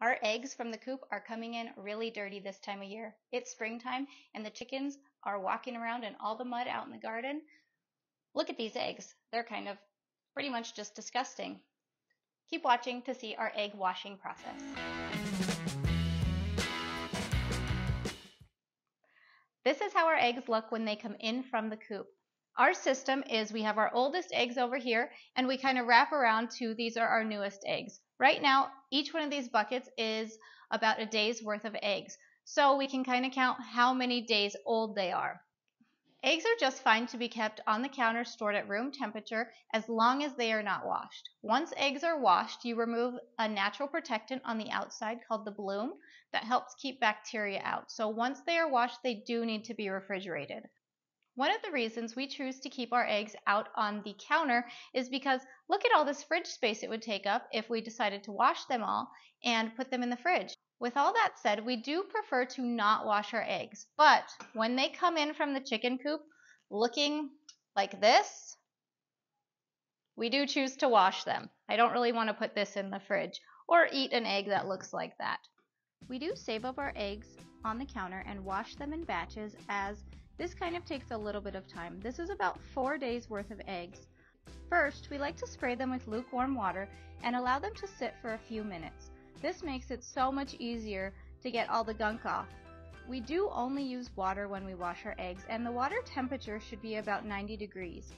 Our eggs from the coop are coming in really dirty this time of year. It's springtime and the chickens are walking around in all the mud out in the garden. Look at these eggs. They're kind of pretty much just disgusting. Keep watching to see our egg washing process. This is how our eggs look when they come in from the coop. Our system is we have our oldest eggs over here and we kind of wrap around to these are our newest eggs. Right now, each one of these buckets is about a day's worth of eggs. So we can kind of count how many days old they are. Eggs are just fine to be kept on the counter stored at room temperature as long as they are not washed. Once eggs are washed, you remove a natural protectant on the outside called the bloom that helps keep bacteria out. So once they are washed, they do need to be refrigerated. One of the reasons we choose to keep our eggs out on the counter is because look at all this fridge space it would take up if we decided to wash them all and put them in the fridge. With all that said, we do prefer to not wash our eggs, but when they come in from the chicken coop looking like this, we do choose to wash them. I don't really want to put this in the fridge or eat an egg that looks like that. We do save up our eggs on the counter and wash them in batches as this kind of takes a little bit of time. This is about 4 days worth of eggs. First, we like to spray them with lukewarm water and allow them to sit for a few minutes. This makes it so much easier to get all the gunk off. We do only use water when we wash our eggs, and the water temperature should be about 90 degrees.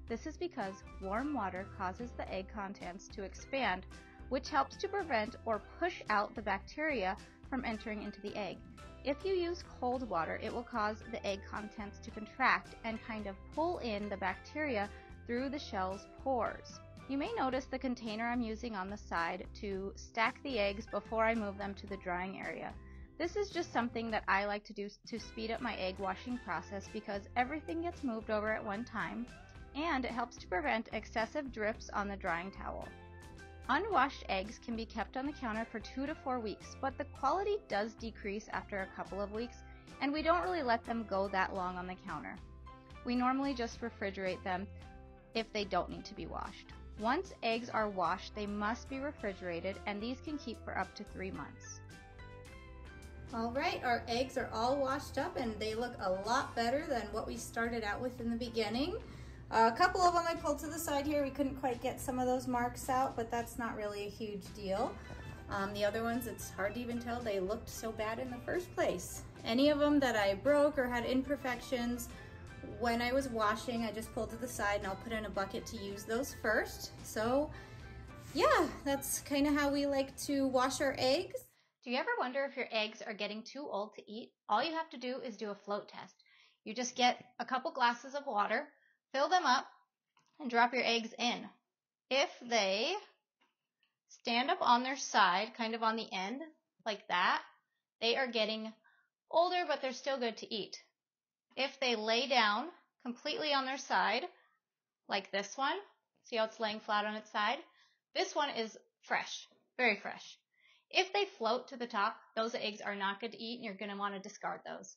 This is because warm water causes the egg contents to expand, which helps to prevent or push out the bacteria from entering into the egg. If you use cold water, it will cause the egg contents to contract and kind of pull in the bacteria through the shell's pores. You may notice the container I'm using on the side to stack the eggs before I move them to the drying area. This is just something that I like to do to speed up my egg washing process because everything gets moved over at one time and it helps to prevent excessive drips on the drying towel. Unwashed eggs can be kept on the counter for 2 to 4 weeks, but the quality does decrease after a couple of weeks, and we don't really let them go that long on the counter. We normally just refrigerate them if they don't need to be washed. Once eggs are washed, they must be refrigerated, and these can keep for up to 3 months. Alright, our eggs are all washed up and they look a lot better than what we started out with in the beginning. A couple of them I pulled to the side here. We couldn't quite get some of those marks out, but that's not really a huge deal. The other ones, it's hard to even tell they looked so bad in the first place. Any of them that I broke or had imperfections, when I was washing, I just pulled to the side and I'll put in a bucket to use those first. So yeah, that's kind of how we like to wash our eggs. Do you ever wonder if your eggs are getting too old to eat? All you have to do is do a float test. You just get a couple glasses of water, fill them up, and drop your eggs in. If they stand up on their side, kind of on the end, like that, they are getting older, but they're still good to eat. If they lay down completely on their side, like this one, see how it's laying flat on its side? This one is fresh, very fresh. If they float to the top, those eggs are not good to eat, and you're going to want to discard those.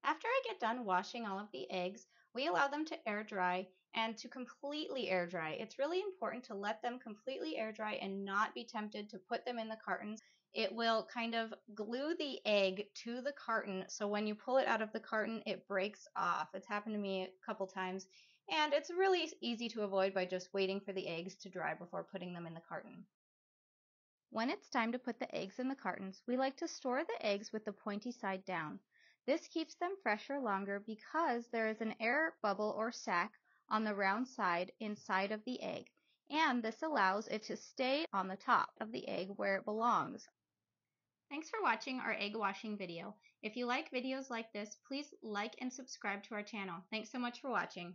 After I get done washing all of the eggs, we allow them to air dry and to completely air dry. It's really important to let them completely air dry and not be tempted to put them in the cartons. It will kind of glue the egg to the carton, so when you pull it out of the carton, it breaks off. It's happened to me a couple times, and it's really easy to avoid by just waiting for the eggs to dry before putting them in the carton. When it's time to put the eggs in the cartons, we like to store the eggs with the pointy side down. This keeps them fresher longer because there is an air bubble or sac on the round side inside of the egg, and this allows it to stay on the top of the egg where it belongs. Thanks for watching our egg washing video. If you like videos like this, please like and subscribe to our channel. Thanks so much for watching.